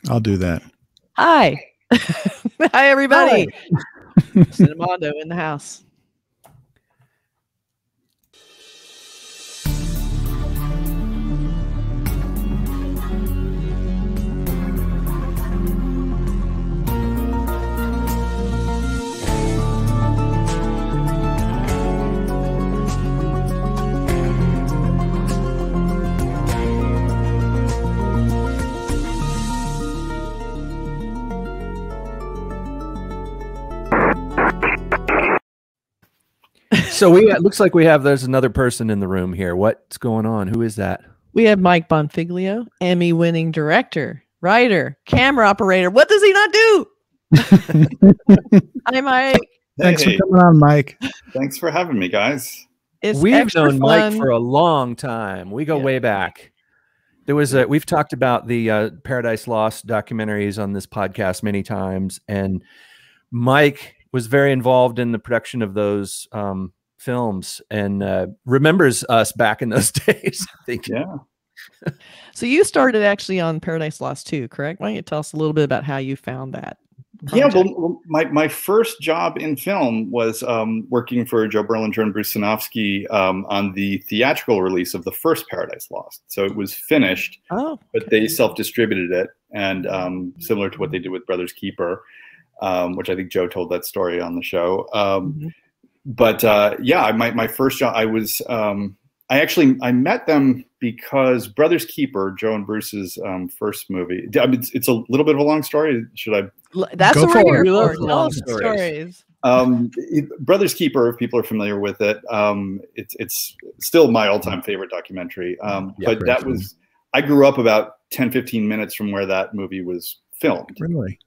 I'll do that. Hi. Hi, everybody. Cinemondo in the house. So it looks like there's another person in the room here. What's going on? Who is that? We have Mike Bonfiglio, Emmy-winning director, writer, camera operator. What does he not do? Hi, Mike. Thanks for coming on, Mike. Thanks for having me, guys. We've known Mike for a long time. We go way back. There was we've talked about the Paradise Lost documentaries on this podcast many times, and Mike was very involved in the production of those films and remembers us back in those days, I think. Yeah. So you started actually on Paradise Lost too, correct? Why don't you tell us a little bit about how you found that project? Yeah, well, my first job in film was working for Joe Berlinger and Bruce Sinofsky on the theatrical release of the first Paradise Lost. So it was finished, but they self-distributed it, and similar to what they did with Brothers Keeper, which I think Joe told that story on the show. But yeah, my first job, I met them because Brothers Keeper, Joe and Bruce's first movie. I mean, it's a little bit of a long story. Should I? That's what we're here for. Long stories. Brothers Keeper, if people are familiar with it, it's still my all-time favorite documentary. But that was, I grew up about 10-15 minutes from where that movie was filmed,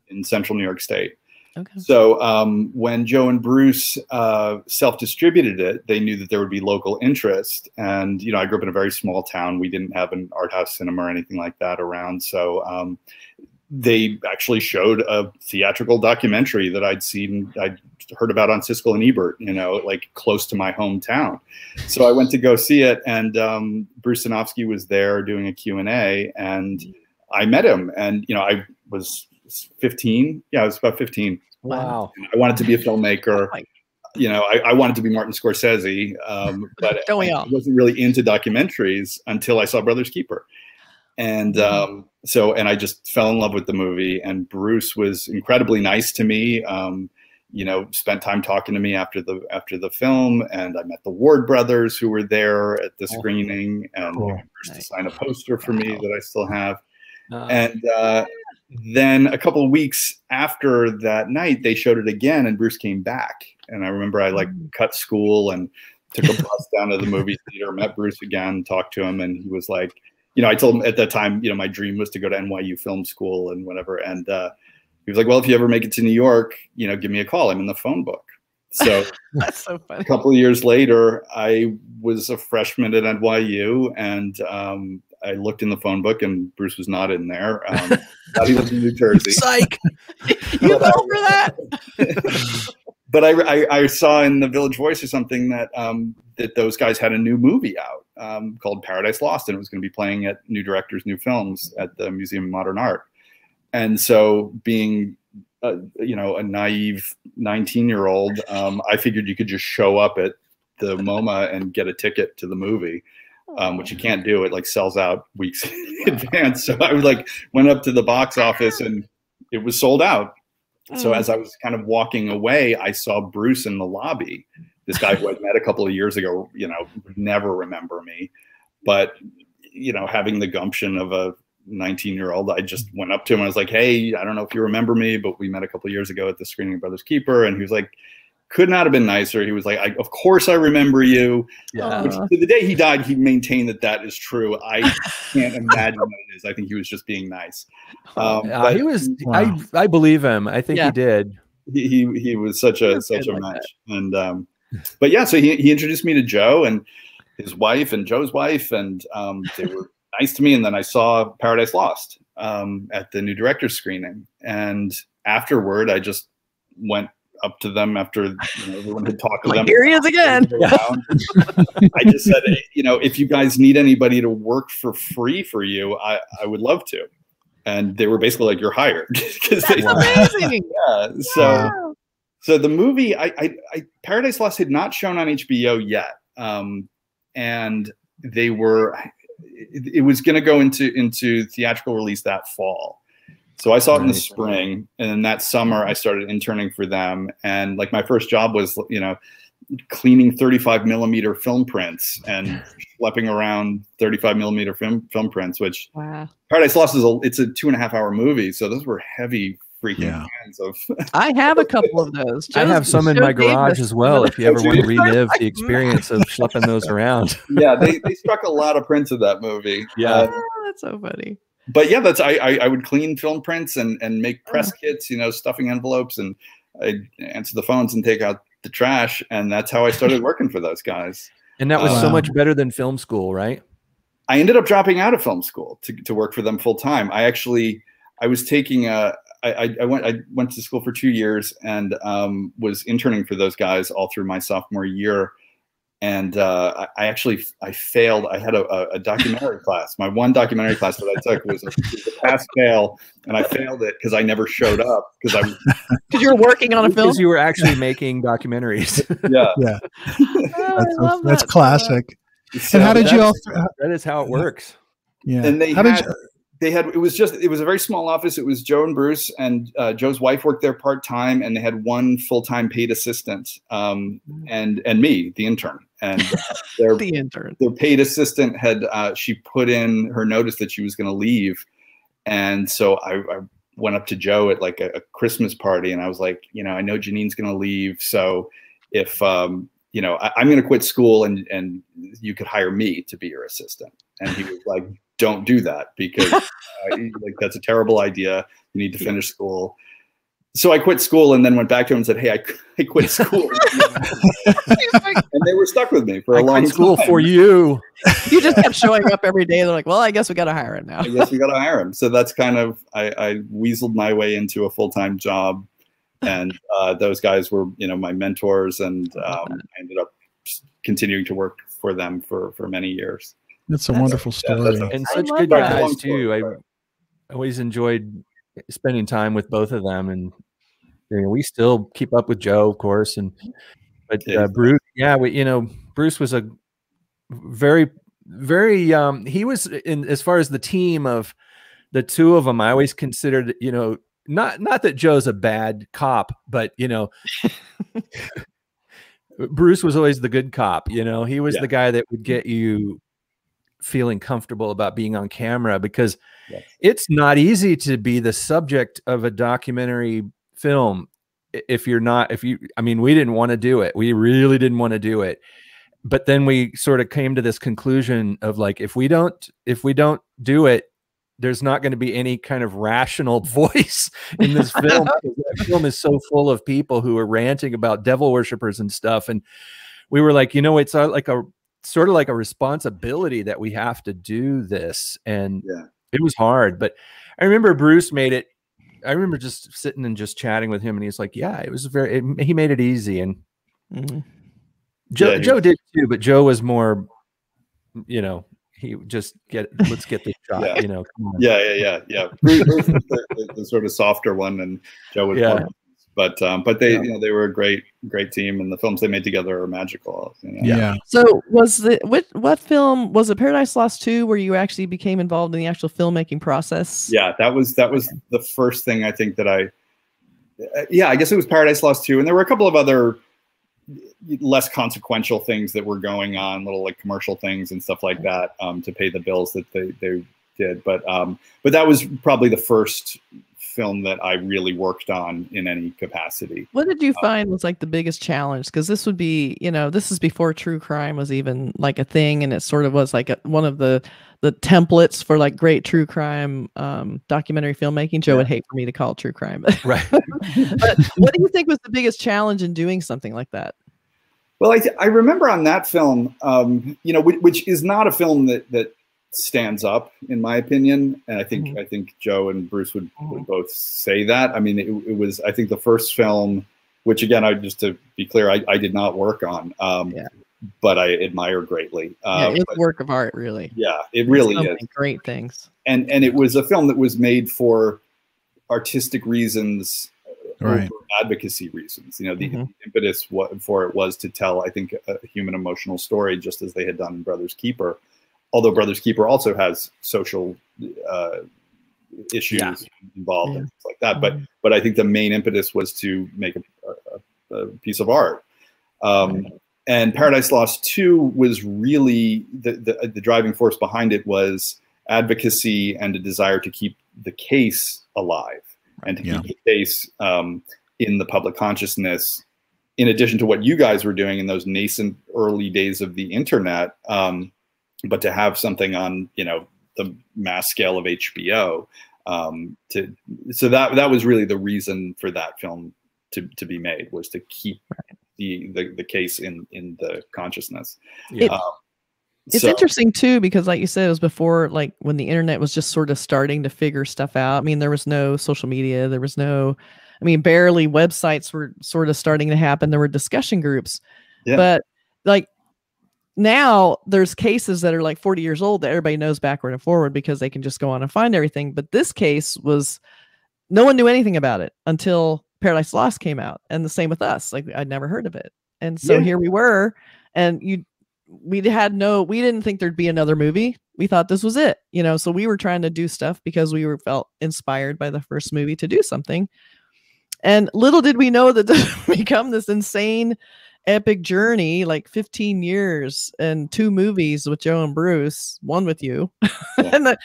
in central New York State. Okay. So when Joe and Bruce self-distributed it, they knew that there would be local interest. And, you know, I grew up in a very small town. We didn't have an art house cinema or anything like that around. So they actually showed a theatrical documentary that I'd heard about on Siskel and Ebert, you know, like close to my hometown. So I went to go see it, and Bruce Sinofsky was there doing a Q&A, and I met him. And, you know, I was 15. Yeah, I was about 15. Wow. I wanted to be a filmmaker. You know, I wanted to be Martin Scorsese, but I wasn't really into documentaries until I saw Brothers Keeper. And and I just fell in love with the movie. And Bruce was incredibly nice to me. You know, spent time talking to me after the film, and I met the Ward brothers who were there at the screening, and Bruce to sign a poster for me that I still have. And then a couple of weeks after that night, they showed it again, and Bruce came back. And I remember I like cut school and took a bus down to the movie theater, met Bruce again, talked to him, and he was like, you know, I told him at that time, you know, my dream was to go to NYU Film School and whatever. And he was like, well, if you ever make it to New York, you know, give me a call. I'm in the phone book. So that's so funny. A couple of years later, I was a freshman at NYU, and I looked in the phone book, and Bruce was not in there. Thought he was in New Jersey. Psych! You fell for that. But I saw in the Village Voice or something that that those guys had a new movie out called Paradise Lost, and it was going to be playing at New Directors, New Films at the Museum of Modern Art. And so, being you know, a naive 19-year-old, I figured you could just show up at the MoMA and get a ticket to the movie. Which you can't do. It like sells out weeks in advance. So I went up to the box office, and it was sold out. So as I was kind of walking away, I saw Bruce in the lobby. This guy who I'd met a couple of years ago, you know, would never remember me. But, you know, having the gumption of a 19-year-old, I just went up to him and I was like, hey, I don't know if you remember me, but we met a couple of years ago at the screening of Brothers Keeper. And he was like, could not have been nicer. He was like, of course I remember you. Yeah. Which, to the day he died, he maintained that is true. I can't imagine what it is. I think he was just being nice. But he was. Wow. I believe him. I think he did. He was such a match. And but yeah, so he introduced me to Joe and his wife and Joe's wife, and they were nice to me. And then I saw Paradise Lost at the New Directors screening, and afterward, I just went up to them after, you know, everyone had talked to them. Here he is again. I just said, you know, if you guys need anybody to work for free for you, I would love to. and they were basically like, "You're hired." That's amazing. Yeah. So the movie, Paradise Lost had not shown on HBO yet, and they were. It was going to go into theatrical release that fall. So I saw it in the spring, and then that summer I started interning for them. And like my first job was, cleaning 35 millimeter film prints and schlepping around 35 millimeter film prints, which Paradise Lost it's a 2.5 hour movie. So those were heavy freaking hands of. I have a couple of those. I have some in my garage as well. If you ever want to relive the experience of schlepping those around. Yeah, they struck a lot of prints of that movie. Yeah, that's so funny. But yeah, I would clean film prints and make press kits, stuffing envelopes, and I'd answer the phones and take out the trash, and that's how I started working for those guys. And that was so much better than film school, right? I ended up dropping out of film school to work for them full time. I was taking I went to school for 2 years and was interning for those guys all through my sophomore year. And I failed. I had a documentary class. My one documentary class that I took was a pass fail, and I failed it because I never showed up because you were working on a film. Because you were actually making documentaries. Yeah. That's classic. So and how did you all? That is how it works. Yeah. And it was a very small office. It was Joe and Bruce, and Joe's wife worked there part-time, and they had one full-time paid assistant, and me, the intern. And their paid assistant had she put in her notice that she was going to leave, and so I went up to Joe at like a Christmas party, and I was like, I know Janine's going to leave, so if I'm going to quit school, and you could hire me to be your assistant. And he was like, "Don't do that, because that's a terrible idea. You need to finish school." So I quit school and then went back to him and said, "Hey, I quit school." And they were stuck with me for a long time. School for you. You just kept showing up every day. They're like, "Well, I guess we got to hire him now." I guess we got to hire him. So that's kind of, I weaseled my way into a full-time job. And those guys were, my mentors. And I ended up continuing to work for them for many years. That's a wonderful story. And such good guys too. I always enjoyed spending time with both of them, and we still keep up with Joe, of course, but Bruce, Bruce was a very, very he was in, as far as the team of the two of them, I always considered, not that Joe's a bad cop, but Bruce was always the good cop. He was the guy that would get you feeling comfortable about being on camera, because it's not easy to be the subject of a documentary film we didn't want to do it. We really didn't want to do it. But then we sort of came to this conclusion of like, if we don't do it, there's not going to be any kind of rational voice in this film. The film is so full of people who are ranting about devil worshippers and stuff. And we were like, it's like sort of like a responsibility that we have to do this. And it was hard, but I remember Bruce made it. I remember just sitting and just chatting with him, and he's like, "Yeah, it was he made it easy." And Joe did too, but Joe was more, he just let's get this shot, come on. Yeah. Bruce was the sort of softer one, and Joe was more. But they they were a great team, and the films they made together are magical. So what film was it? Paradise Lost 2, where you actually became involved in the actual filmmaking process? Yeah, that was the first thing I think that I guess it was Paradise Lost 2, and there were a couple of other less consequential things that were going on, little like commercial things and stuff like that, to pay the bills that they did. But that was probably the first film that I really worked on in any capacity. What did you find was like the biggest challenge? Because this would be, this is before true crime was even like a thing, and it sort of was like one of the templates for like great true crime documentary filmmaking. Joe would hate for me to call it true crime, right? But what do you think was the biggest challenge in doing something like that? Well, I remember on that film, which is not a film that stands up, in my opinion, and I think Joe and Bruce would both say that. I mean, it was, I think, the first film, which again, just to be clear, I did not work on. but I admire greatly. Yeah, it's a work of art, really. Yeah, it really is. Great things. And it was a film that was made for artistic reasons, over advocacy reasons. You know, the impetus for it was to tell, I think, a human emotional story, just as they had done in Brothers Keeper. Although Brothers Keeper also has social issues involved and things like that. But I think the main impetus was to make a piece of art. And Paradise Lost 2 was really the driving force behind it was advocacy and a desire to keep the case alive and to keep the case in the public consciousness, in addition to what you guys were doing in those nascent early days of the internet, but to have something on, you know, the mass scale of HBO. So that was really the reason for that film to be made, was to keep the case in the consciousness. It's interesting too, because like you said, it was before, like when the internet was just sort of starting to figure stuff out. I mean, there was no social media, there was no, I mean, barely websites were sort of starting to happen. There were discussion groups, but like now there's cases that are like 40 years old that everybody knows backward and forward because they can just go on and find everything. But this case was, no one knew anything about it until Paradise Lost came out. And the same with us. Like I'd never heard of it. And so here we were, and we didn't think there'd be another movie. We thought this was it, you know, so we were trying to do stuff because we felt inspired by the first movie to do something. And little did we know that this would become this insane epic journey, like 15 years and 2 movies with Joe and Bruce, one with you. and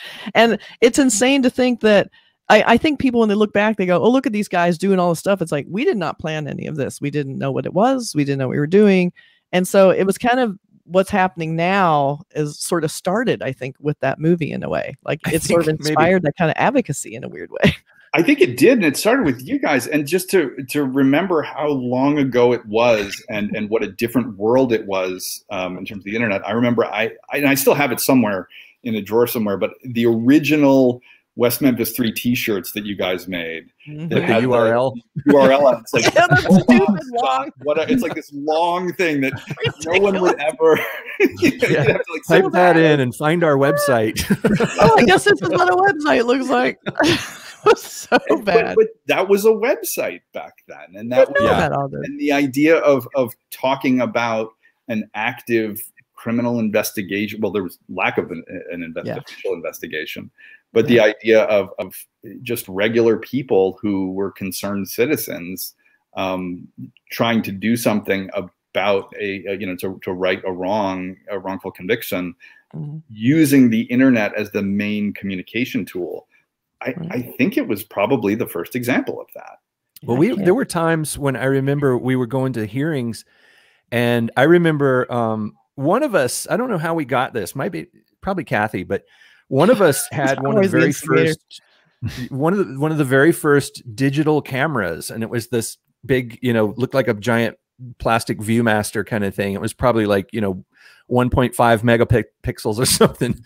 it's insane to think that I think people, when they look back, they go, oh, look at these guys doing all this stuff. It's like, we did not plan any of this. We didn't know what it was. We didn't know what we were doing. And so it was kind of what's happening now is sort of started, I think, with that movie in a way. Like it sort of inspired that kind of advocacy in a weird way. I think it did, and it started with you guys. And just to remember how long ago it was, and what a different world it was in terms of the internet. I remember I still have it somewhere in a drawer somewhere, but the original West Memphis 3 T-shirts that you guys made. That had the URL. URL. It's like stupid long. It's like this long thing that no one would ever. Type that in and find our website. Oh, I guess this is what a website looks like. It was so bad. But that was a website back then, and that and the idea of talking about an active criminal investigation. Well, there was lack of an official investigation. But the idea of just regular people who were concerned citizens trying to do something about to right a wrongful conviction, using the internet as the main communication tool. I think it was probably the first example of that. Well, there were times when I remember we were going to hearings, and I remember one of us, I don't know how we got this, probably Kathy, but one of us had one of the very first digital cameras, and it was this big, looked like a giant plastic Viewmaster kind of thing. It was probably like, 1.5 megapixels or something,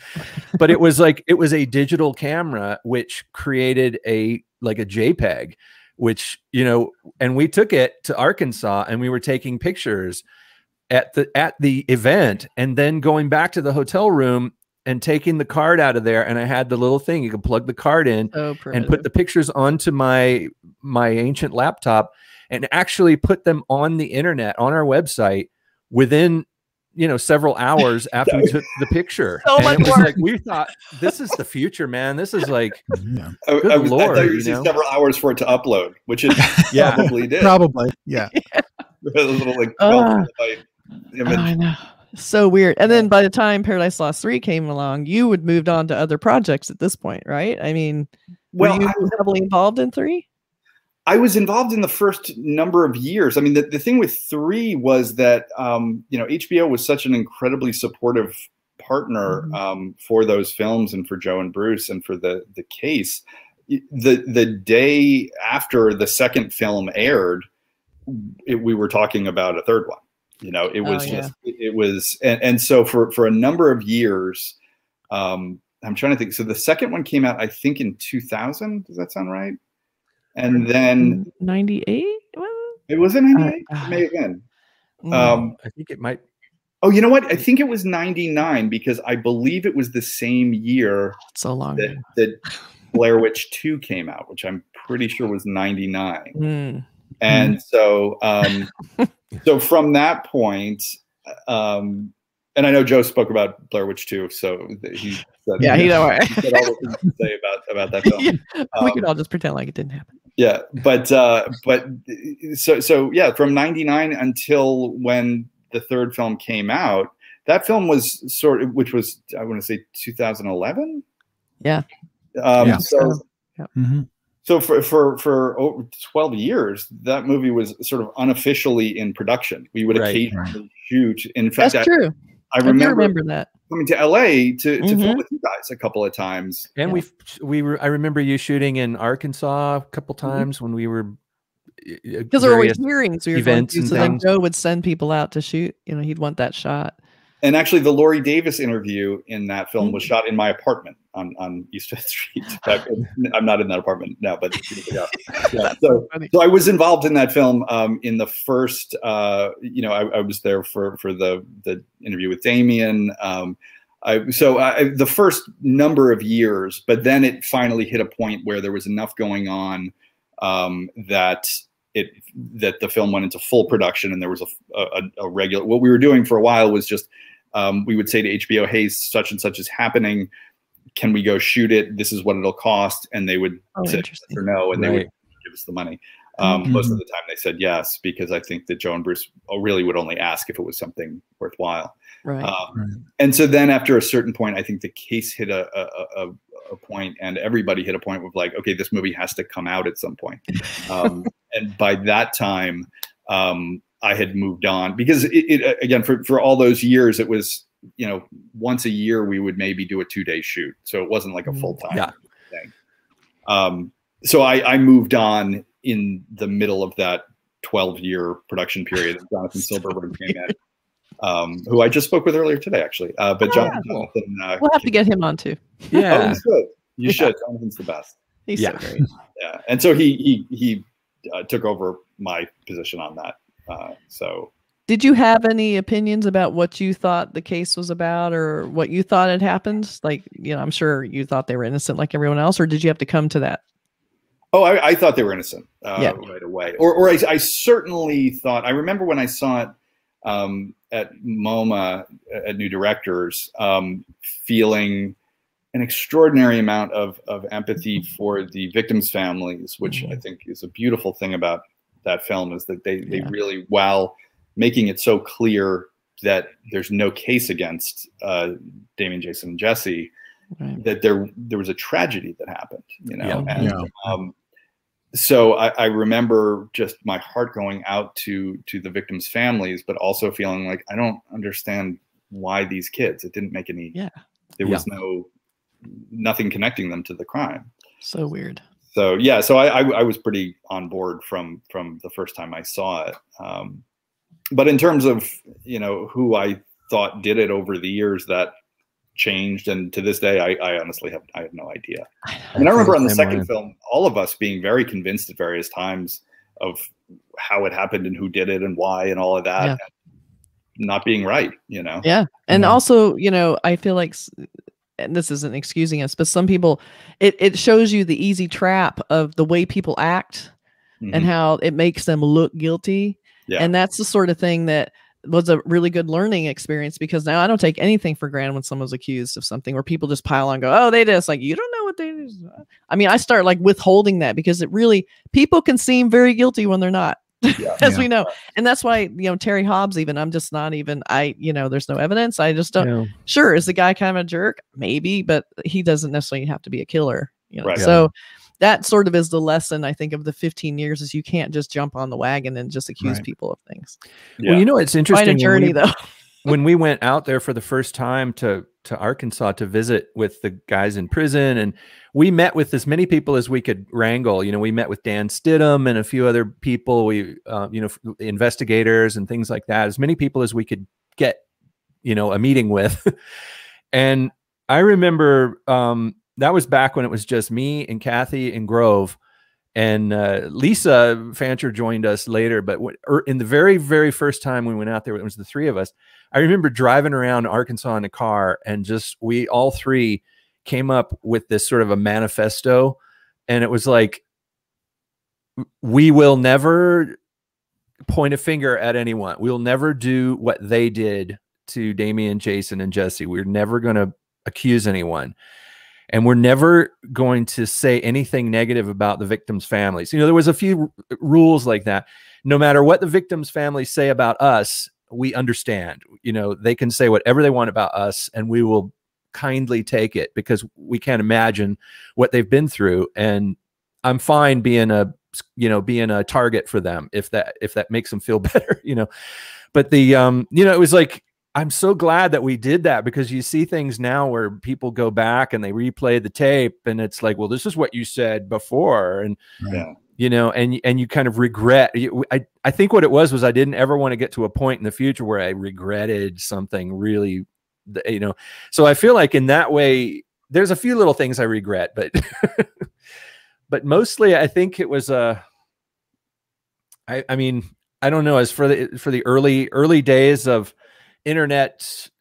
but it was a digital camera which created a JPEG, which, and we took it to Arkansas and we were taking pictures at the event, and then going back to the hotel room and taking the card out of there, and I had the little thing you could plug the card in and put the pictures onto my ancient laptop, and actually put them on the internet on our website within several hours after we took the picture. So much it was work. like, we thought, this is the future, man. This is like, I thought you were several hours for it to upload, which it probably did. Probably, yeah. A little image. I know. So weird. And then by the time Paradise Lost 3 came along, you had moved on to other projects at this point, right? I mean, were you heavily involved in 3? I was involved in the first number of years. I mean, the thing with 3 was that, HBO was such an incredibly supportive partner for those films and for Joe and Bruce and for the case. The day after the second film aired, we were talking about a third one. It was and so for a number of years, I'm trying to think. So the second one came out, I think, in 2000. Does that sound right? And then 98. It was in 98. It may have been. I think it might. Oh, you know what? I think it was 99 because I believe it was the same year So long. that Blair Witch 2 came out, which I'm pretty sure was 99. Mm. And so, so from that point, and I know Joe spoke about Blair Witch 2, so he said, yeah, he said all the things to say about that film. Yeah, we could all just pretend like it didn't happen. Yeah, but so yeah, from 99 until when the third film came out, that film was which was, I want to say 2011. Yeah. So for over 12 years, that movie was sort of unofficially in production. We would occasionally shoot. In fact, that's true. I remember that coming to LA to film with you guys a couple of times. And I remember you shooting in Arkansas a couple times when we were, because there were always hearings we were events going to, so then Joe would send people out to shoot. You know, he'd want that shot. And actually, the Laurie Davis interview in that film was shot in my apartment on East Fifth Street. I'm not in that apartment now, but yeah. So I was involved in that film in the first. I was there for the interview with Damien. The first number of years, but then it finally hit a point where there was enough going on that the film went into full production, and there was a regular. What we were doing for a while was just we would say to HBO, "Hey, such and such is happening. Can we go shoot it? This is what it'll cost." And they would say yes or no, and they would give us the money. Most of the time, they said yes, because I think that Joe and Bruce really would only ask if it was something worthwhile. Right. And so then, after a certain point, I think the case hit a point, and everybody hit a point with like, okay, this movie has to come out at some point. And by that time, I had moved on, because it again, for all those years, it was, once a year we would maybe do a 2-day shoot. So it wasn't like a full-time thing. So I moved on in the middle of that 12-year production period. Jonathan Silverberg came in, who I just spoke with earlier today, actually. But Jonathan, we'll have to get him on too. Yeah, you should. Jonathan's the best. He's so great. Yeah, and so he took over my position on that. So, did you have any opinions about what you thought the case was about, or what you thought had happened? Like, I'm sure you thought they were innocent like everyone else, or did you have to come to that? Oh, I thought they were innocent right away. Or I certainly thought, I remember when I saw it at MoMA, at New Directors, feeling an extraordinary amount of empathy for the victims' families, which I think is a beautiful thing about that film, is that they really, while making it so clear that there's no case against Damien, Jason, and Jesse, that there was a tragedy that happened, so I remember just my heart going out to the victims' families, but also feeling like, I don't understand why these kids, it didn't make any, there was nothing connecting them to the crime. So weird. So yeah, so I was pretty on board from the first time I saw it. But in terms of, who I thought did it over the years, that changed, and to this day I honestly have no idea. I mean, I remember on the second film, all of us being very convinced at various times of how it happened and who did it and why and all of that, and not being right, and also, I feel like, and this isn't excusing us, but some people, it shows you the easy trap of the way people act and how it makes them look guilty. And that's the sort of thing that was a really good learning experience, because now I don't take anything for granted when someone's accused of something, where people just pile on and go, oh, they just, like, you don't know what they do. I mean, I start like withholding that, because people can seem very guilty when they're not, as we know. And that's why, Terry Hobbs, even, I'm just not even, there's no evidence. I just don't, sure. Is the guy kind of a jerk? Maybe, but he doesn't necessarily have to be a killer, So that sort of is the lesson, I think, of the 15 years, is you can't just jump on the wagon and just accuse people of things. Well, it's interesting. Quite a journey, though. When we went out there for the first time to Arkansas to visit with the guys in prison, and we met with as many people as we could wrangle. We met with Dan Stidham and a few other people, investigators and things like that, as many people as we could get, a meeting with. And I remember, that was back when it was just me and Kathy and Grove. And Lisa Fancher joined us later, but in the very, very first time we went out there, it was the three of us. I remember driving around Arkansas in a car, and we all three came up with this sort of a manifesto. And it was like, we will never point a finger at anyone. We'll never do what they did to Damien, Jason, and Jesse. We're never going to accuse anyone. And we're never going to say anything negative about the victims' families. You know, there was a few rules like that. No matter what the victims' families say about us, we understand. You know, they can say whatever they want about us, and we will kindly take it, because we can't imagine what they've been through. And I'm fine being a target for them if that makes them feel better, you know. But the it was like, I'm so glad that we did that, because you see things now where people go back and they replay the tape, and it's like, well, this is what you said before. And, you know, and you kind of regret. I think what it was I didn't ever want to get to a point in the future where I regretted something really, you know. So I feel like in that way, there's a few little things I regret, but, but mostly I think it was, I mean, I don't know, as for the early days of internet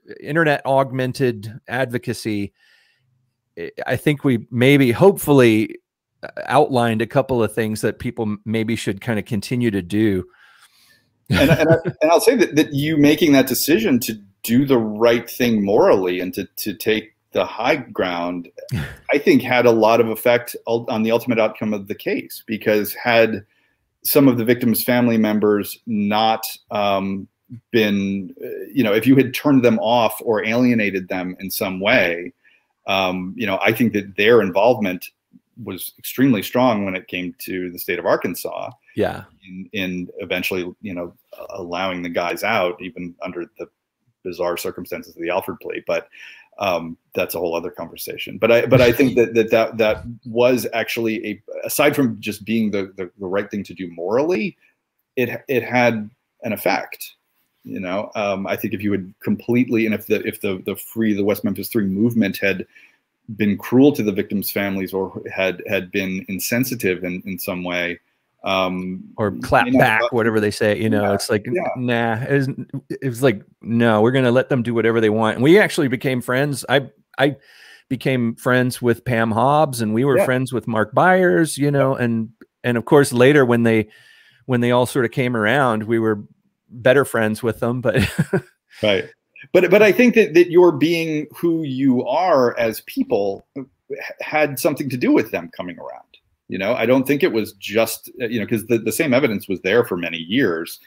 augmented advocacy, I think we hopefully outlined a couple of things that people maybe should kind of continue to do. And I'll say that you making that decision to do the right thing morally and to take the high ground, I think had a lot of effect on the ultimate outcome of the case, because had some of the victims' family members not been, you know, if you had turned them off or alienated them in some way, you know, I think that their involvement was extremely strong when it came to the state of Arkansas. Yeah. In eventually, you know, allowing the guys out, even under the bizarre circumstances of the Alford plea. But that's a whole other conversation. But I think that was actually aside from just being the right thing to do morally, it had an effect. You know, I think if you had completely, and if the West Memphis 3 movement had been cruel to the victims' families, or had been insensitive in some way, or clap back, whatever they say, you know, it's like, nah, it was like, no, we're going to let them do whatever they want. And we actually became friends. I became friends with Pam Hobbs, and we were friends with Mark Byers, you know, and of course later when they all sort of came around, we were better friends with them, but right. But I think that your being who you are as people had something to do with them coming around. You know, I don't think it was just, you know, because the same evidence was there for many years.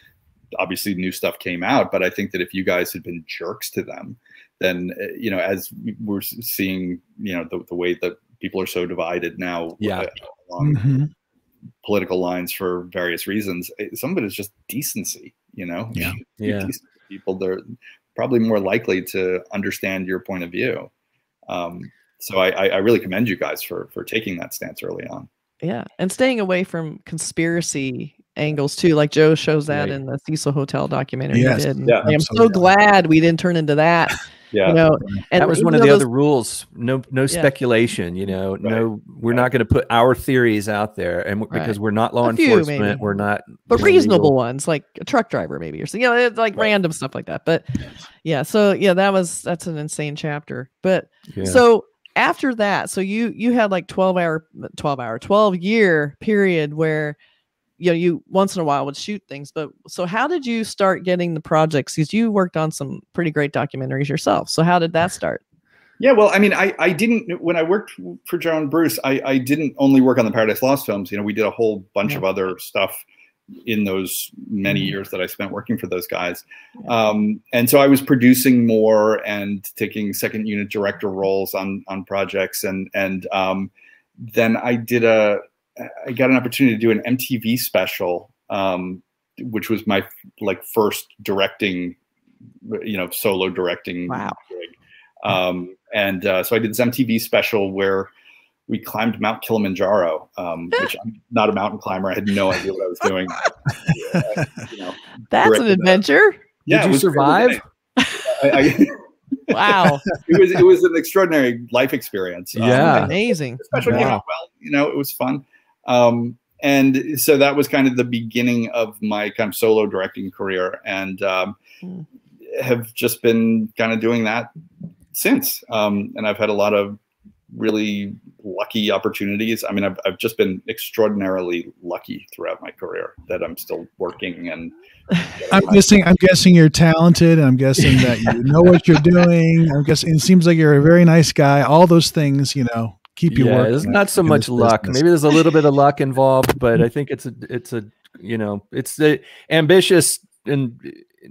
Obviously new stuff came out, but I think that if you guys had been jerks to them, then, you know, as we're seeing, you know, the way that people are so divided now, along political lines for various reasons, some of it is just decency, you know. Decent people, they're probably more likely to understand your point of view. So I really commend you guys for taking that stance early on. Yeah, and staying away from conspiracy angles too, like Joe shows that in the Cecil Hotel documentary. Yes. He did. I'm so glad we didn't turn into that. You know, and that was one of the other rules. No speculation. You know, no, we're not going to put our theories out there, and because we're not law enforcement, maybe. We're not. But reasonable ones, like a truck driver, maybe, or something. You know, it's like random stuff like that. But yeah, so yeah, that's an insane chapter. But so after that, so you had like 12-year period where, you know, you once in a while would shoot things. But so how did you start getting the projects? Because you worked on some pretty great documentaries yourself. So how did that start? Yeah, well, I mean, I didn't, when I worked for Joe and Bruce, I didn't only work on the Paradise Lost films. You know, we did a whole bunch of other stuff in those many years that I spent working for those guys. And so I was producing more and taking second unit director roles on projects. And then I got an opportunity to do an MTV special, which was my first directing, you know, solo directing gig. And so I did this MTV special where we climbed Mount Kilimanjaro, which I'm not a mountain climber. I had no idea what I was doing. You know, that's an adventure. Yeah, did you survive? Wow. It was an extraordinary life experience. Amazing. Especially came out well. You know, it was fun. And so that was kind of the beginning of my kind of solo directing career, and have just been kind of doing that since. And I've had a lot of really lucky opportunities. I mean, I've just been extraordinarily lucky throughout my career that I'm still working. And I'm guessing you're talented, and I'm guessing that you know what you're doing. I'm guessing it seems like you're a very nice guy. All those things, you know, keep you working. There's not so much luck. Business. Maybe there's a little bit of luck involved, but I think it's the ambitious in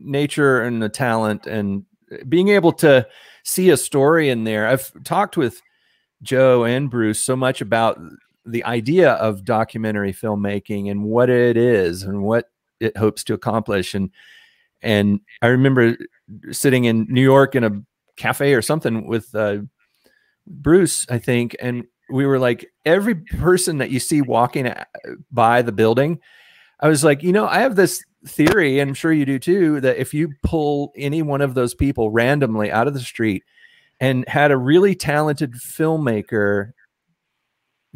nature and the talent and being able to see a story in there. I've talked with Joe and Bruce so much about the idea of documentary filmmaking and what it is and what it hopes to accomplish. And I remember sitting in New York in a cafe or something with Bruce, I think, and we were like, every person that you see walking by the building, I was like, I have this theory, and I'm sure you do too, that if you pull any one of those people randomly out of the street and had a really talented filmmaker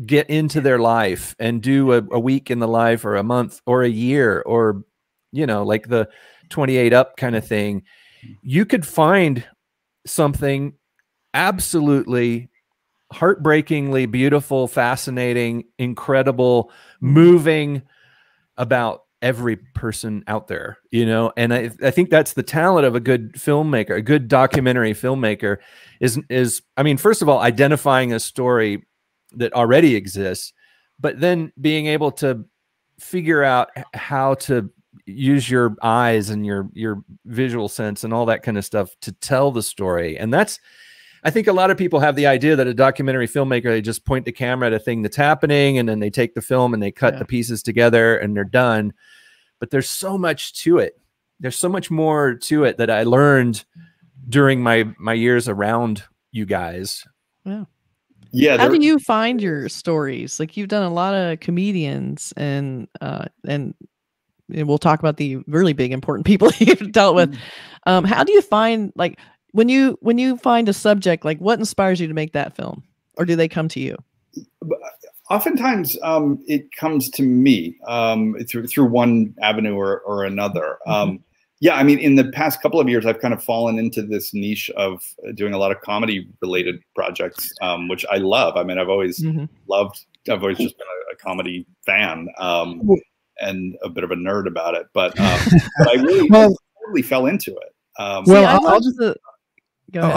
get into their life and do a week in the life or a month or a year or, like the 28 Up kind of thing, you could find something absolutely heartbreakingly beautiful, fascinating, incredible, moving about every person out there, and I think that's the talent of a good filmmaker, a good documentary filmmaker is, I mean, first of all, identifying a story that already exists, but then being able to figure out how to use your eyes and your visual sense and all that kind of stuff to tell the story. And that's, I think a lot of people have the idea that a documentary filmmaker, they just point the camera at a thing that's happening and then they take the film and they cut the pieces together and they're done. But there's so much to it. There's so much more to it that I learned during my years around you guys. Yeah. How do you find your stories? Like, you've done a lot of comedians and we'll talk about the really big important people you've dealt with. How do you find, like, when you find a subject, like, what inspires you to make that film, or do they come to you? Oftentimes, it comes to me through one avenue or another. Yeah, I mean, in the past couple of years, I've kind of fallen into this niche of doing a lot of comedy-related projects, which I love. I mean, I've always loved. I've always just been a comedy fan and a bit of a nerd about it. But I really totally fell into it. I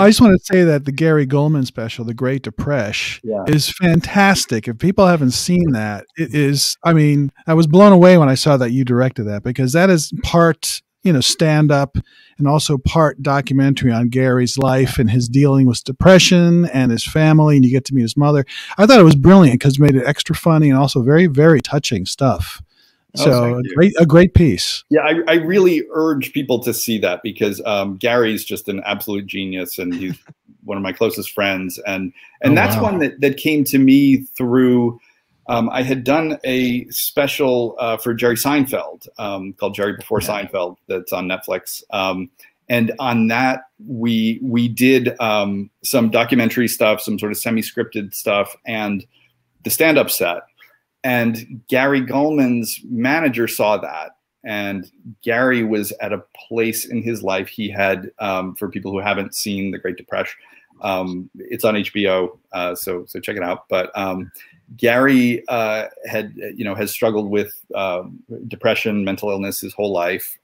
just want to say that the Gary Goldman special, The Great Depression, is fantastic. If people haven't seen that, it is, I mean, I was blown away when I saw that you directed that, because that is part, stand up and also part documentary on Gary's life and his dealing with depression and his family. And you get to meet his mother. I thought it was brilliant because it made it extra funny and also very, very touching stuff. So a great piece. Yeah, I really urge people to see that, because Gary's just an absolute genius, and he's one of my closest friends. And that's one that came to me through, I had done a special for Jerry Seinfeld called Jerry Before Seinfeld that's on Netflix. And on that, we did some documentary stuff, some sort of semi-scripted stuff, and the stand-up set. And Gary Goldman's manager saw that, and Gary was at a place in his life. He had, for people who haven't seen The Great Depression, it's on HBO, so check it out. But Gary has struggled with depression, mental illness his whole life,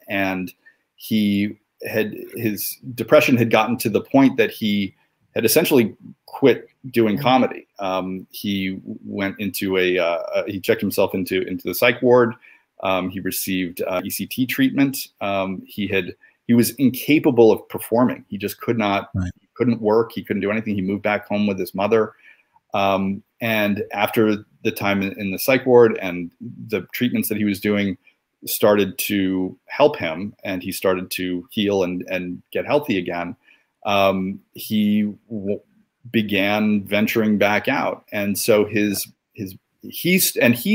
and his depression had gotten to the point that he had essentially quit doing comedy. He went into he checked himself into the psych ward. He received ECT treatment. He was incapable of performing. He just could not, couldn't work. He couldn't do anything. He moved back home with his mother. And after the time in the psych ward and the treatments that he was doing started to help him, and he started to heal and get healthy again, he began venturing back out. And so he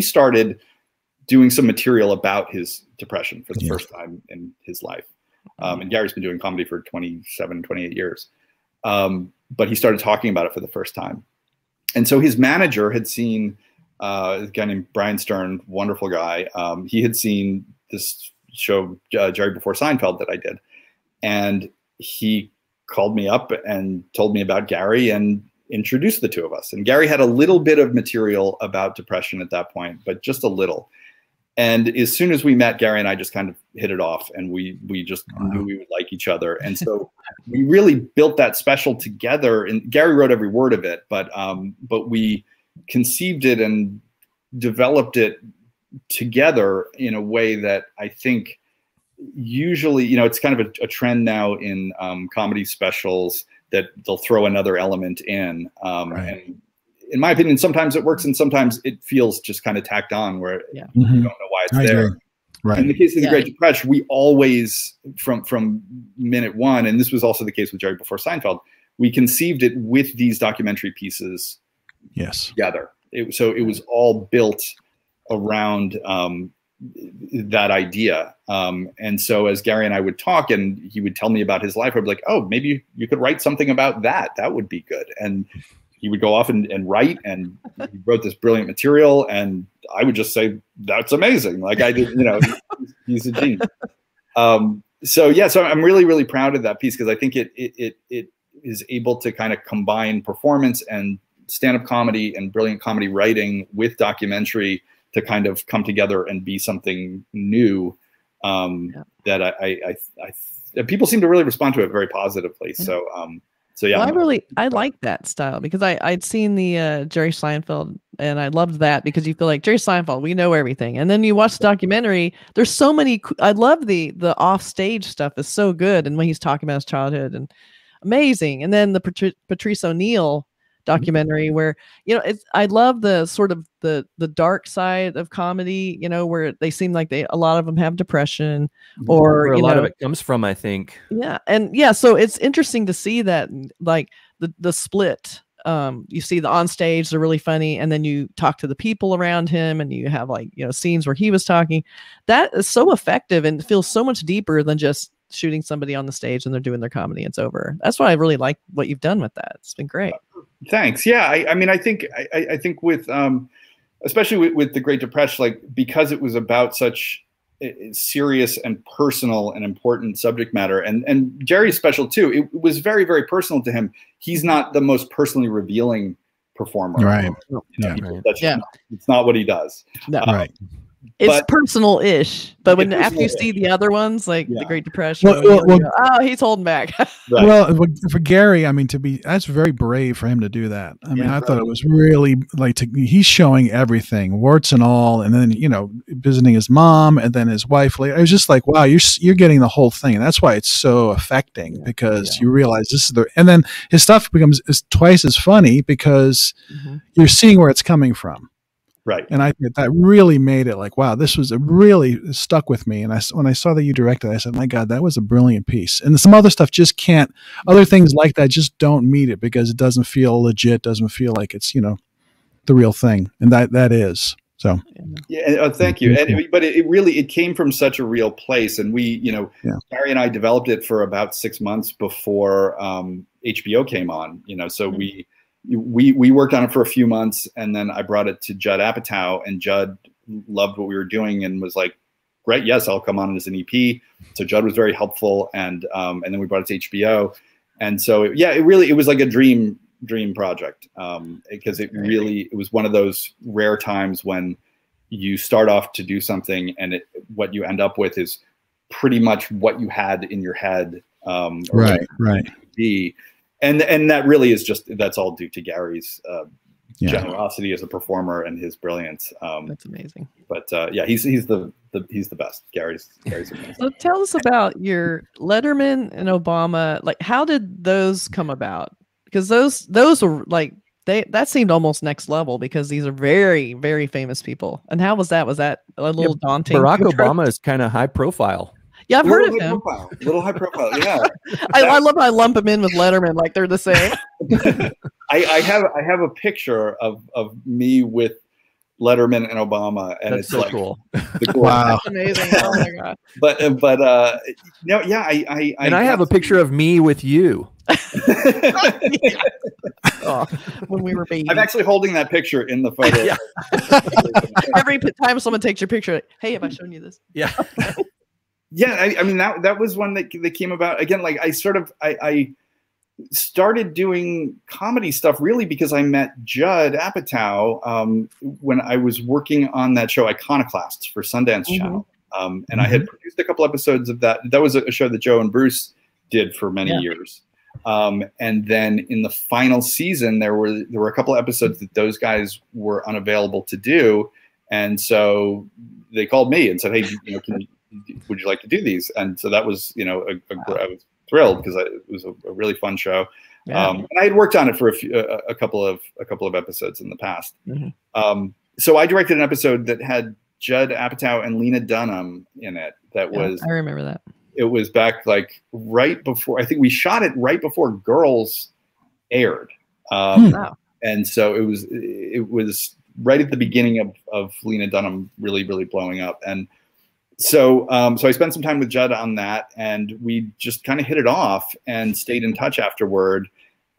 started doing some material about his depression for the first time in his life. And Gary's been doing comedy for 27, 28 years. But he started talking about it for the first time. And so his manager had seen a guy named Brian Stern, wonderful guy. He had seen this show, Jerry Before Seinfeld, that I did. And he called me up and told me about Gary and introduced the two of us. And Gary had a little bit of material about depression at that point, but just a little. And as soon as we met, Gary and I just kind of hit it off, and we just knew we would like each other. And so we really built that special together. And Gary wrote every word of it, but we conceived it and developed it together in a way that I think usually, you know, it's kind of a trend now in comedy specials that they'll throw another element in. And in my opinion, sometimes it works and sometimes it feels just kind of tacked on where you don't know why it's there. Right. In the case of the Great Depression, we always, from minute one, and this was also the case with Jerry Before Seinfeld, we conceived it with these documentary pieces together. So it was all built around that idea. And so as Gary and I would talk and he would tell me about his life, I'd be like, oh, maybe you could write something about that. That would be good. And he would go off and write, and he wrote this brilliant material. And I would just say, that's amazing. Like I did, you know, he's a genius. So I'm really, really proud of that piece because I think it is able to kind of combine performance and stand-up comedy and brilliant comedy writing with documentary to kind of come together and be something new that I people seem to really respond to it very positively. So yeah, well, I like that style because I'd seen the Jerry Seinfeld and I loved that because you feel like Jerry Seinfeld, we know everything. And then you watch the documentary, there's so many, I love the off stage stuff is so good. And when he's talking about his childhood and amazing. And then the Patrice O'Neal documentary where, you know, I love the sort of the dark side of comedy, you know, where they seem like a lot of them have depression or where a lot of it comes from, I think. Yeah. And yeah, so it's interesting to see that like the split. You see the on stage, they're really funny, and then you talk to the people around him and you have like, you know, scenes where he was talking. That is so effective and feels so much deeper than just shooting somebody on the stage and they're doing their comedy and it's over. That's why I really like what you've done with that. It's been great. Thanks. Yeah. I mean, I think with, especially with the Great Depression, like, because it was about such serious and personal and important subject matter, and Jerry's special too, it was very, very personal to him. He's not the most personally revealing performer. Right. It's not what he does. No. Right. It's personal-ish, but when after you see the other ones, like the Great Depression, oh, he's holding back. Right. Well, for Gary, I mean, that's very brave for him to do that. I mean, I thought it was really like he's showing everything, warts and all, and then, you know, visiting his mom and then his wife. Like, I was just like, wow, you're getting the whole thing, and that's why it's so affecting because you realize this is and then his stuff becomes twice as funny because you're seeing where it's coming from. Right. And I think that really made it like, wow, this was really stuck with me. And when I saw that you directed, I said, my God, that was a brilliant piece. And some other stuff just can't, other things like that just don't meet it because it doesn't feel legit, doesn't feel like it's, you know, the real thing. And that is. So. Yeah. Thank you. But it came from such a real place. And we, you know, Barry and I developed it for about 6 months before HBO came on, you know, so we worked on it for a few months, and then I brought it to Judd Apatow, and Judd loved what we were doing and was like, great, yes, I'll come on as an EP. So Judd was very helpful, and then we brought it to HBO. And so it was like a dream project, because it was one of those rare times when you start off to do something and what you end up with is pretty much what you had in your head. Right. And that really is that's all due to Gary's generosity as a performer and his brilliance. That's amazing. But he's the best. Gary's amazing. So tell us about your Letterman and Obama. Like, how did those come about? Because those were like that seemed almost next level because these are very, very famous people. And how was that? Was that a little daunting? Barack Obama is kind of high profile. Yeah, I've heard of him. Little high profile, yeah. I love how I lump him in with Letterman, like they're the same. I have a picture of me with Letterman and Obama, and that's it's so like cool. Wow, that's amazing! Oh my God. But no, yeah, I have a picture of me with you. Oh, when we were babies. I'm actually holding that picture in the photo. Yeah. Every time someone takes your picture, like, hey, have I shown you this? Yeah. Yeah, I mean that was one that came about again. Like I started doing comedy stuff really because I met Judd Apatow when I was working on that show Iconoclasts for Sundance Channel, and I had produced a couple episodes of that. That was a show that Joe and Bruce did for many years, and then in the final season there were a couple episodes that those guys were unavailable to do, and so they called me and said, "Hey, would you like to do these?" And so that was, I was thrilled because it was a really fun show. Yeah. And I had worked on it for a couple of episodes in the past. So I directed an episode that had Judd Apatow and Lena Dunham in it. That was, I remember that. It was back like right before, I think we shot it right before Girls aired. Wow. And so it was right at the beginning of Lena Dunham really, really blowing up. And so I spent some time with Judd on that, and we just kind of hit it off and stayed in touch afterward.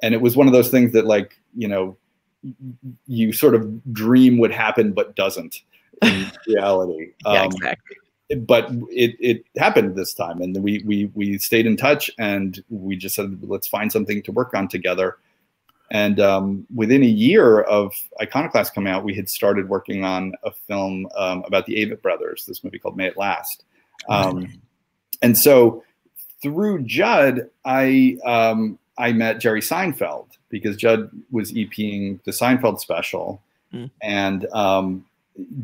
And it was one of those things that, like, you sort of dream would happen, but doesn't in reality. Yeah, exactly. But it happened this time, and we stayed in touch, and we just said, let's find something to work on together. And within a year of Iconoclast coming out, we had started working on a film about the Avett brothers, this movie called May It Last. And so through Judd, I met Jerry Seinfeld because Judd was EPing the Seinfeld special. And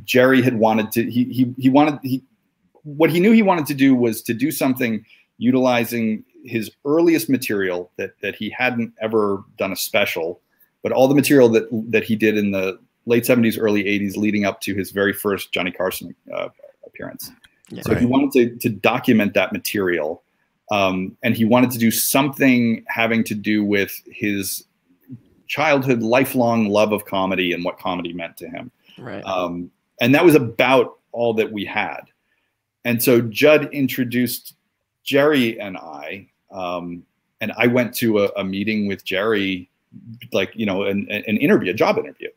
Jerry had wanted to, what he knew he wanted to do was to do something utilizing his earliest material that he hadn't ever done a special, but all the material that he did in the late 70s, early 80s, leading up to his very first Johnny Carson appearance. Yeah, so he wanted to document that material, and he wanted to do something having to do with his childhood, lifelong love of comedy and what comedy meant to him. Right. And that was about all that we had. And so Judd introduced Jerry and I, and I went to a meeting with Jerry, like, an interview, a job interview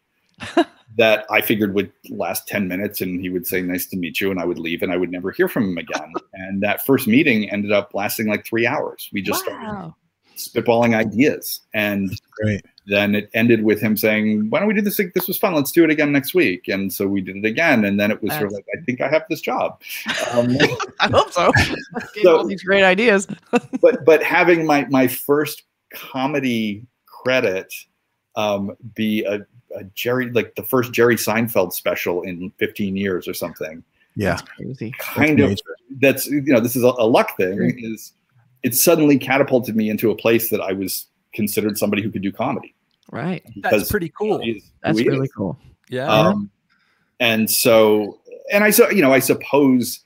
that I figured would last 10 minutes, and he would say, "Nice to meet you," and I would leave, and I would never hear from him again. And that first meeting ended up lasting like 3 hours. We just started spitballing ideas, and then it ended with him saying, "Why don't we do this? This was fun. Let's do it again next week." And so we did it again, and then it was sort of like, I think I have this job. I hope so. Gave all these great ideas. but having my first comedy credit be a Jerry, like the first Jerry Seinfeld special in 15 years or something. Yeah, crazy. That's this is a luck thing. Is it suddenly catapulted me into a place that I was considered somebody who could do comedy. Right. That's pretty cool. That's really cool. Yeah. And so, and I suppose,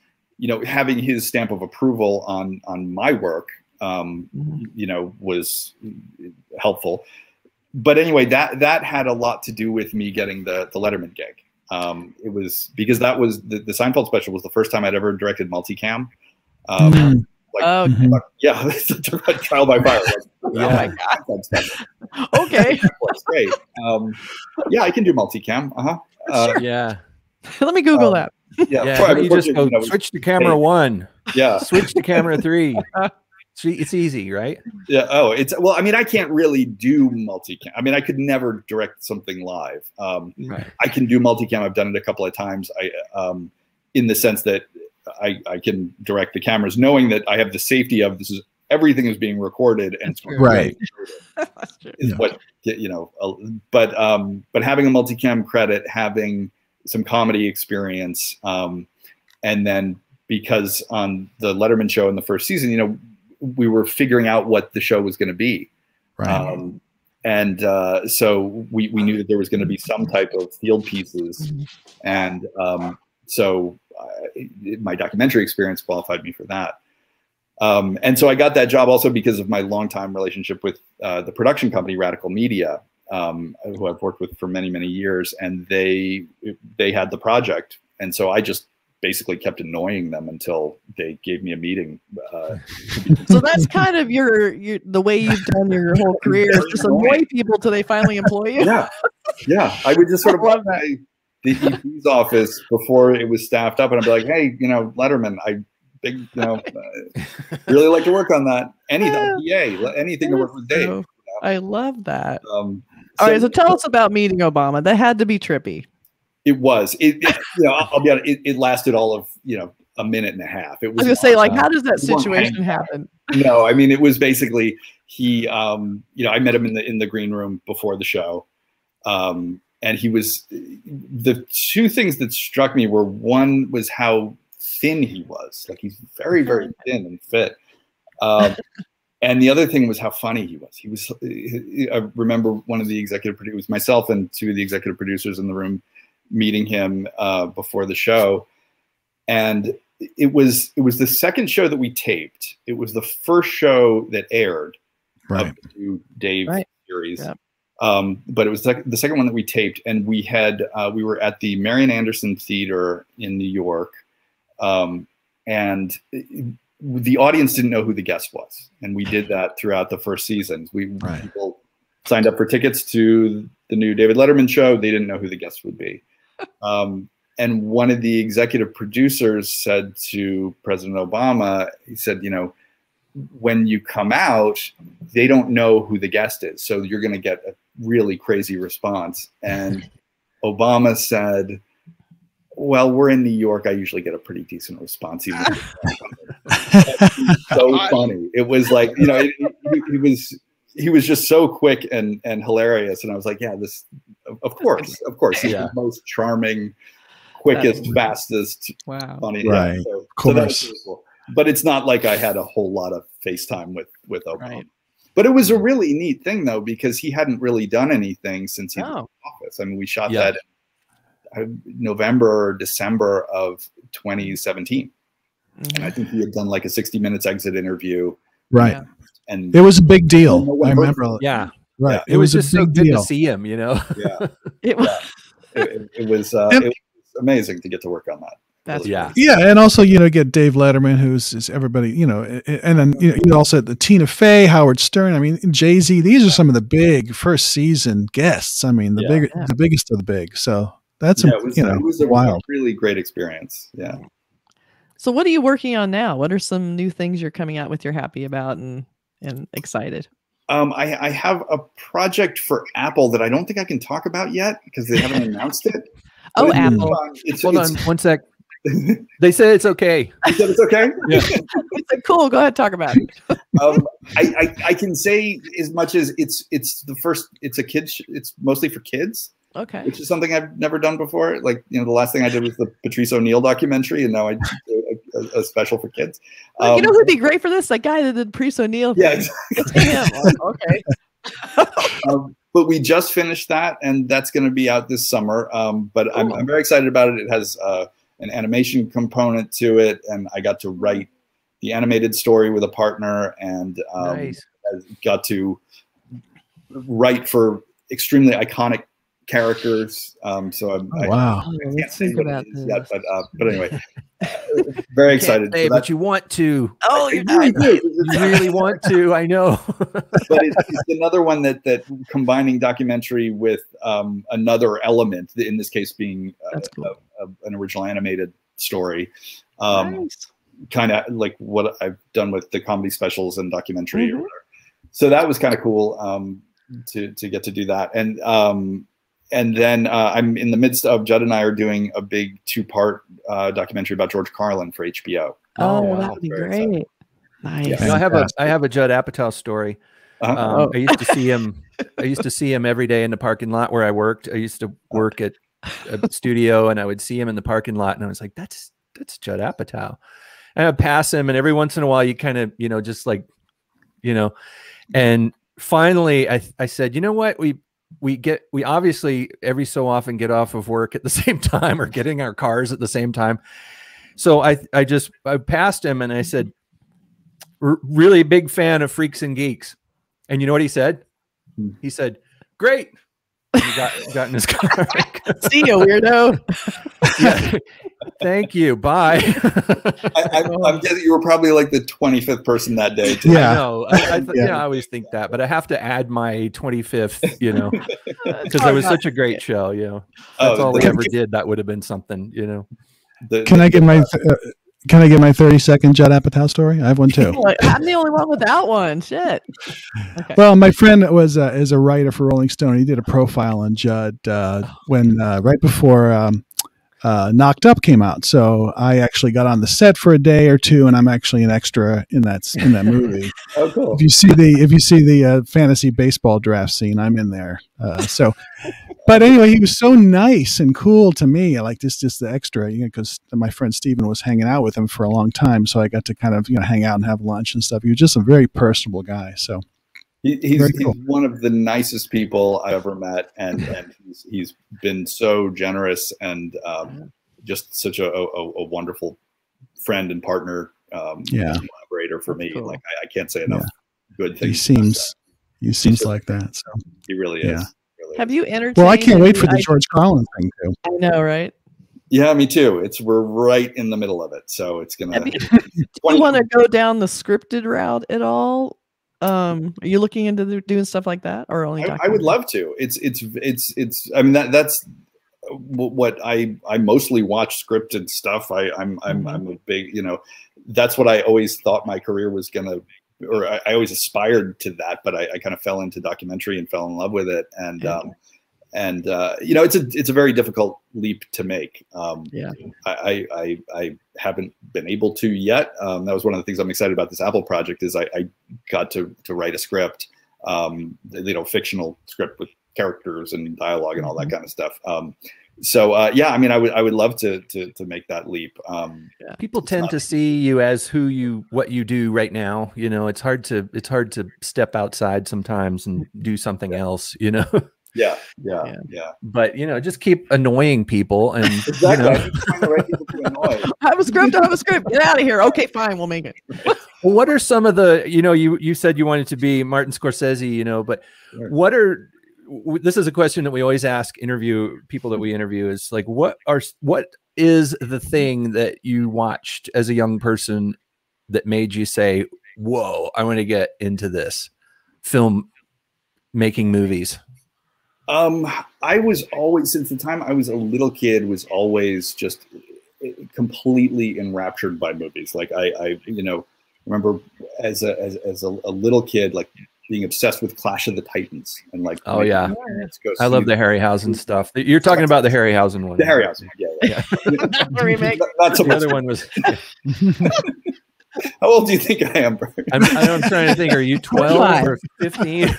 having his stamp of approval on my work, was helpful. But anyway, that had a lot to do with me getting the Letterman gig. It was because that was the Seinfeld special was the first time I'd ever directed multicam. Yeah, Trial by Fire. Oh my God. Okay. That's great. Yeah, I can do multicam. Sure. Yeah. Let me Google that. Yeah. You just go switch to camera 1. Yeah. Switch to camera 3. It's easy, right? Yeah. Oh, well, I mean, I can't really do multicam. I mean, I could never direct something live. Right. I can do multicam. I've done it a couple of times. In the sense that I can direct the cameras, knowing that I have the safety of everything is being recorded and right. Is what but having a multicam credit, having some comedy experience, and then because on the Letterman show in the first season, we were figuring out what the show was going to be, right. So we knew that there was going to be some type of field pieces, and so my documentary experience qualified me for that. And so I got that job also because of my longtime relationship with the production company Radical Media, who I've worked with for many, many years, and they had the project, and so I just basically kept annoying them until they gave me a meeting. So that's kind of the way you've done your whole career, is just annoy people till they finally employ you. Yeah. I would just sort of walk by the EP's office before it was staffed up, and I'd be like, "Hey, Letterman, really like to work on that. Anything to work with Dave." I love that. All right, so tell us about meeting Obama. That had to be trippy. It was. I'll be honest. It lasted all of a minute and a half. It was. I was gonna say, like, how does that situation happen? No, I mean, it was basically he. I met him in the green room before the show, and he was. The two things that struck me were, one was how thin he was. Like, he's very, very thin and fit. And the other thing was how funny he was. I remember one of the executive producers, myself and two of the executive producers in the room, meeting him before the show, and it was the second show that we taped. It was the first show that aired of the new Dave series, but it was the second one that we taped, and we were at the Marian Anderson Theater in New York, and the audience didn't know who the guest was, and we did that throughout the first season. People signed up for tickets to the new David Letterman show. They didn't know who the guest would be. And one of the executive producers said to President Obama, he said, when you come out, they don't know who the guest is. So you're going to get a really crazy response. And Obama said, well, we're in New York. I usually get a pretty decent response. Even so funny. It was like, he was just so quick and hilarious. And I was like, yeah, of course. He's the most charming, quickest, fastest, funny. Right. Yeah, so that was really cool. But it's not like I had a whole lot of FaceTime with Obama. Right. But it was a really neat thing, though, because he hadn't really done anything since he was in office. I mean, we shot that in November or December of 2017. And I think he had done like a 60 Minutes exit interview. Right. Yeah. And it was a big deal. I remember. Yeah. Right. It was just so good to see him, Yeah. It was amazing to get to work on that. That's yeah, and also get Dave Letterman, who's everybody, and then you also had the Tina Fey, Howard Stern. I mean, Jay-Z. These are some of the big first season guests. I mean, the biggest of the big. So that's it was a wild, really great experience. Yeah. So what are you working on now? What are some new things you're coming out with? You're happy about and excited? I have a project for Apple that I don't think I can talk about yet because they haven't announced it. Oh, Apple! Hold on one sec. They said it's okay. You said it's okay? Yeah. It's like, cool. Go ahead, talk about it. I can say as much as it's a kids. It's mostly for kids. Okay. Which is something I've never done before. Like, the last thing I did was the Patrice O'Neill documentary, and now I do a special for kids. Well, who'd be great for this? That guy that did Patrice O'Neill. Yeah, exactly. Okay. But we just finished that, and that's going to be out this summer. But cool. I'm very excited about it. It has an animation component to it, and I got to write the animated story with a partner, and nice. I got to write for extremely iconic characters. So wow. Let's think about this. Yet, but anyway, very excited. Say, but you want to. Oh, you really do. You really want to. I know. But it's another one that combining documentary with another element. In this case, being cool. An original animated story. Nice. Kind of like what I've done with the comedy specials and documentary. Mm-hmm. So that was kind of cool to get to do that. And then I'm in the midst of, Judd and I are doing a big 2-part documentary about George Carlin for HBO. Oh, wow. That would be great. Nice. Yeah. I have a Judd Apatow story. I used to see him. I used to see him every day in the parking lot where I worked. I used to work at a studio, and I would see him in the parking lot, and I was like, "That's Judd Apatow." And I'd pass him, and every once in a while, you kind of, just like, And finally, I said, you know what, we obviously every so often get off of work at the same time or getting our cars at the same time. So I passed him and I said, really big fan of Freaks and Geeks. And you know what he said? He said, great. And he got in his car. See you, weirdo. Yeah. Thank you. Bye. I'm guessing you were probably like the 25th person that day. Too. Yeah, I know. I always think that, but I have to add my 25th, you know, because it was such a great show. You know, that's all we ever did. That would have been something, you know. Can I get my 30-second Judd Apatow story? I have one too. I'm the only one without one. Shit. Okay. Well, my friend was is a writer for Rolling Stone. He did a profile on Judd when right before Knocked Up came out. So I actually got on the set for a day or two, and I'm actually an extra in that movie. Oh, cool! If you see the fantasy baseball draft scene, I'm in there. But anyway, he was so nice and cool to me. I like just the extra, you know, because my friend Steven was hanging out with him for a long time, so I got to kind of hang out and have lunch and stuff. He was just a very personable guy. So. He's one of the nicest people I ever met, and he's been so generous and just such a wonderful friend and partner, collaborator for me. Cool. Like I can't say enough good things. He seems like that. So he really is. Yeah. Really Have you entertained? Well, I can't wait for the George Carlin thing too. I know, right? Yeah, me too. We're right in the middle of it, so it's gonna. Do you want to go down the scripted route at all? Are you looking into doing stuff like that, or only? I would love to. It's. I mean, that's what I mostly watch scripted stuff. I'm a big, that's what I always thought my career was gonna, or I always aspired to that, but I kind of fell into documentary and fell in love with it, and it's a very difficult leap to make. I haven't been able to yet. That was one of the things I'm excited about this Apple project is I got to write a script, fictional script with characters and dialogue and all that kind of stuff. I mean, I would love to make that leap. People tend to see you as what you do right now. It's hard to step outside sometimes and do something else, Yeah. But just keep annoying people, and exactly. Find the right people to annoy. I have a script. Get out of here. Okay, fine, we'll make it. Well, what are some of the you said you wanted to be Martin Scorsese, but sure. This is a question that we always ask people that we interview is like, what is the thing that you watched as a young person that made you say, whoa, I want to get into this film making movies? I was always, since the time I was a little kid, was always just completely enraptured by movies. Like I remember as a little kid, like being obsessed with Clash of the Titans and like, oh yeah, I love the Harryhausen stuff. You're talking about the Harryhausen one. The Harryhausen, yeah. The remake. Not so the much. Other one was. How old do you think I am, Bert? I'm trying to think. Are you 12 or 15?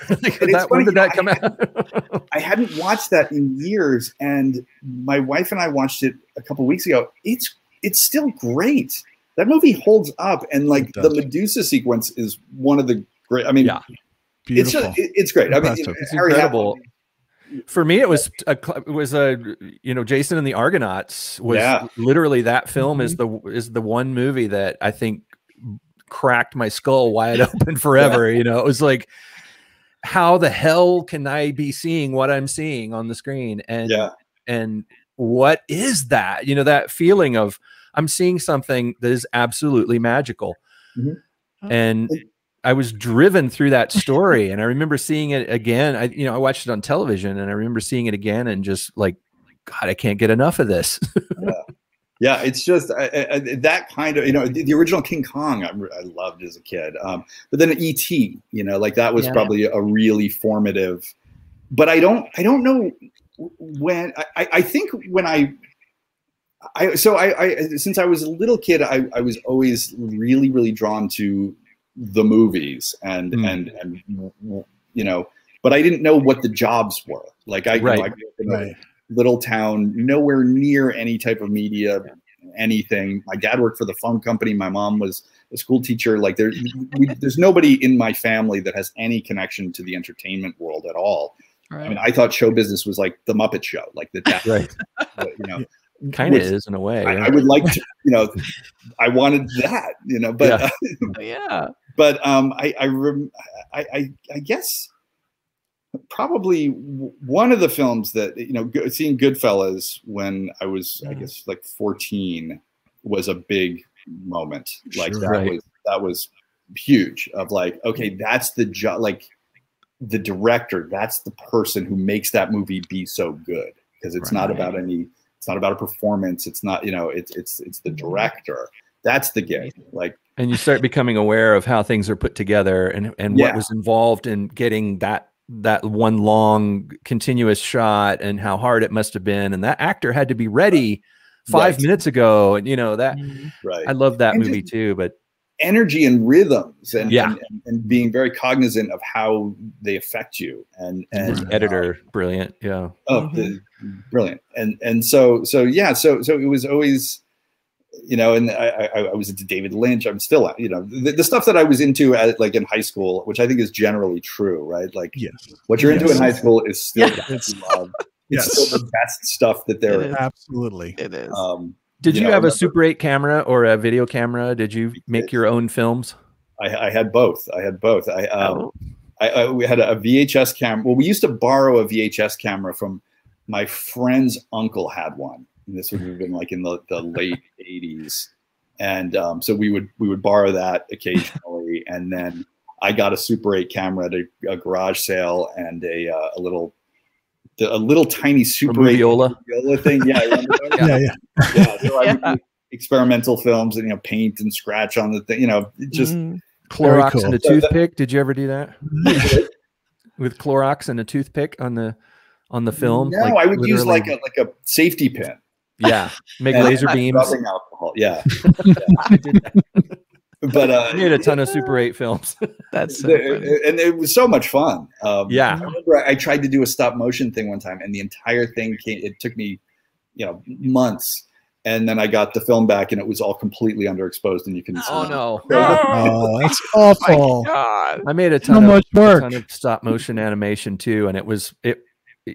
When did that come out? I hadn't watched that in years, and my wife and I watched it a couple weeks ago. It's still great. That movie holds up, and like the Medusa sequence is one of the great. I mean, yeah, beautiful. It's great. Impressive. I mean, it's incredible. For me, it was Jason and the Argonauts was literally that film is the one movie that I think cracked my skull wide open forever. It was like, how the hell can I be seeing what I'm seeing on the screen? And what is that? That feeling of I'm seeing something that is absolutely magical. Mm-hmm. And I was driven through that story, and I remember seeing it again. I watched it on television, and I remember seeing it again, and just like, God, I can't get enough of this. Yeah, it's just that kind of, the original King Kong I loved as a kid. But then E.T., like that was probably a really formative. But I don't know when. I think when since I was a little kid, I was always really, really drawn to the movies and but I didn't know what the jobs were. Like I grew up in a little town, nowhere near any type of media, anything. My dad worked for the phone company. My mom was a school teacher. Like there's nobody in my family that has any connection to the entertainment world at all. Right. I mean, I thought show business was like the Muppet Show, like that. Right. Kind of is in a way. I would like to, I wanted that, but yeah. But I guess probably one of the films that, you know, seeing Goodfellas when I was, I guess, like 14 was a big moment. Like that was huge. Of like, okay, that's the job. Like the director, that's the person who makes that movie be so good, because it's not about it's not about a performance. It's not, you know, it's the director. That's the gig. Like, and you start becoming aware of how things are put together and what was involved in getting that one long continuous shot, and how hard it must have been. And that actor had to be ready 5 minutes ago. And, you know, that I love that movie too, but energy and rhythms and being very cognizant of how they affect you. And editor, brilliant. Yeah. Oh, brilliant. And so it was always, you know, and I was into David Lynch. I'm still, you know, the stuff that I was into like in high school, which I think is generally true, right? Like what you're into in high school is still it's still the best stuff that there is. Absolutely. It is. Did you have a Super 8 camera or a video camera? Did you make your own films? I had both. We had a VHS camera. Well, we used to borrow a VHS camera from my friend's uncle had one. And this would have been like in the late 80s. And so we would borrow that occasionally. And then I got a Super 8 camera at a garage sale and a little tiny Super 8 thing. Yeah. So I would do experimental films and, you know, paint and scratch on the thing, you know, just Clorox and a toothpick. Did you ever do that? With Clorox and a toothpick on the film? No, like, I would use like a safety pin. Yeah, make laser beams. Rubbing alcohol. Yeah. But I made a ton of Super 8 films. That's so funny. And it was so much fun. I remember I tried to do a stop motion thing one time, and the entire thing it took me, you know, months. And then I got the film back, and it was all completely underexposed, and you can see. Oh no! Oh, that's awful. I made a ton of stop motion animation too, and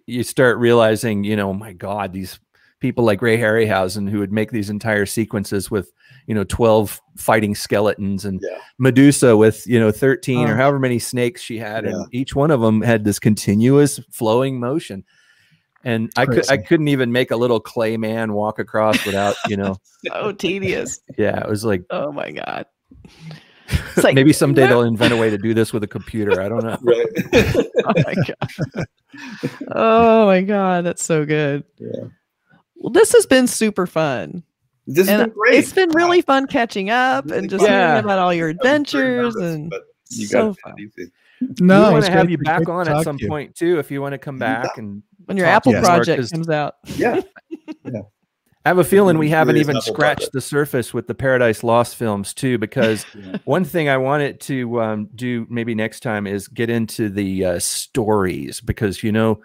you start realizing, you know, my God, these people like Ray Harryhausen who would make these entire sequences with, you know, 12 fighting skeletons, and Medusa with, you know, 13 or however many snakes she had, and each one of them had this continuous flowing motion. And I couldn't even make a little clay man walk across without, you know. So tedious. Yeah, it was like, oh my God. It's like, maybe someday they'll invent a way to do this with a computer. I don't know. Oh my God. Oh my God, that's so good. Yeah. Well, this has been super fun. This has been great. It's been really fun catching up and just hearing about all your adventures, and you so fun. No, we want to have you back on at some point too, if you want to come back and when your Apple project comes out. Yeah. I have a feeling we haven't even scratched the surface with the Paradise Lost films too, because one thing I wanted to do maybe next time is get into the stories, because, you know,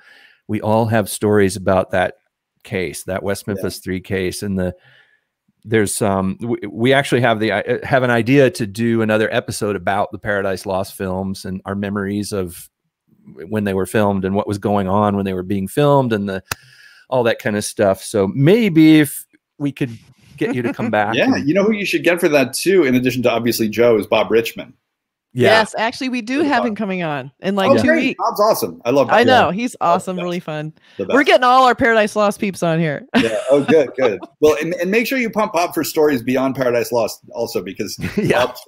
we all have stories about that case, that West Memphis 3 case, and there's we actually have an idea to do another episode about the Paradise Lost films and our memories of when they were filmed and what was going on when they were being filmed and all that kind of stuff. So maybe if we could get you to come back. You know who you should get for that too, in addition to obviously Joe, is Bob Richmond. Yes, actually we do have him coming on in like 2 weeks. Bob's awesome. I love Bob. I know, he's awesome, really fun. We're getting all our Paradise Lost peeps on here. Yeah. Oh, good. Well, and make sure you pump Bob for stories beyond Paradise Lost also, because Bob's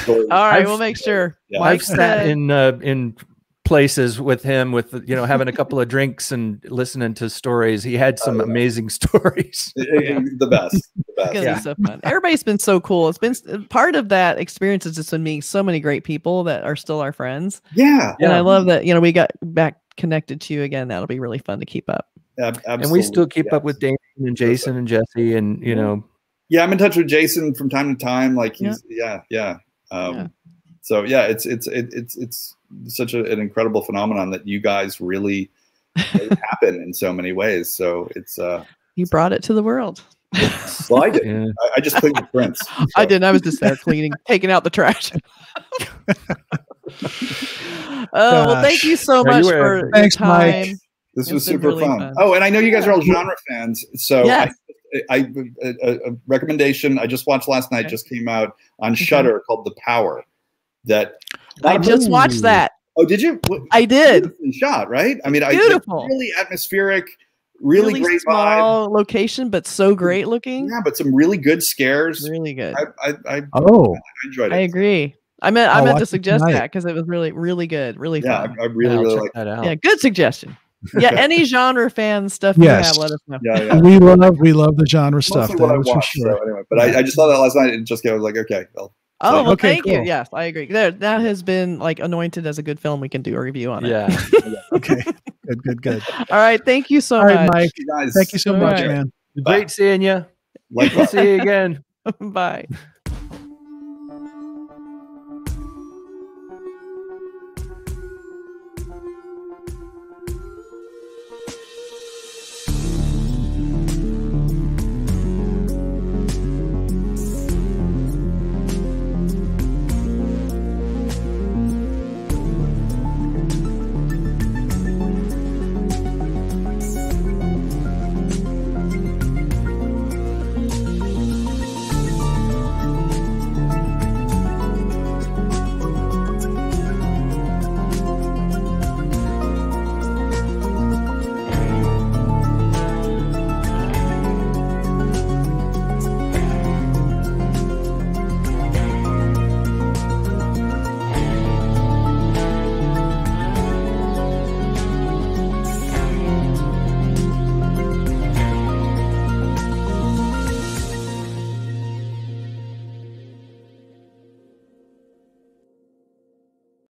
stories. All right, we'll make sure. Yeah. I've sat in places with him, with, you know, having a couple of drinks and listening to stories. He had some amazing stories. The best. It's gonna be so fun. Everybody's been so cool. It's been part of that experience has just been meeting so many great people that are still our friends. Yeah. And I love that, you know, we got back connected to you again. That'll be really fun to keep up. Absolutely. And we still keep up with Damon and Jason and Jesse, and, you know. Yeah, I'm in touch with Jason from time to time. Like he's So yeah, it's such an incredible phenomenon that you guys really happen in so many ways. So it's you brought it to the world. Well, I did. Yeah. I just cleaned the prints. So. I didn't. I was just there cleaning, taking out the trash. Well, thank you so much for your time. Mike. This was super really fun. Oh, and I know you guys are all genre fans, so a recommendation I just watched last night just came out on Shudder called The Power. That I just watched that. Oh, did you? I did. Beautifully shot, right? I mean, beautiful, really atmospheric, really great small vibe. Location, but so great looking. Yeah, but some really good scares. Really good. I enjoyed it. I agree. I meant to suggest that because it was really, really good, really fun. I really like that out. Yeah, good suggestion. Yeah, any genre fan stuff you have, let us know. Yeah. We love the genre stuff. What I watched, so anyway, but I just saw that last night and just I was like, okay. Well, thank you. Yes, I agree. That has been like anointed as a good film. We can do a review on it. Yeah. Okay. Good. All right. Thank you so much, Mike. Thank you so much, man. Great seeing you. We'll see you again. Bye.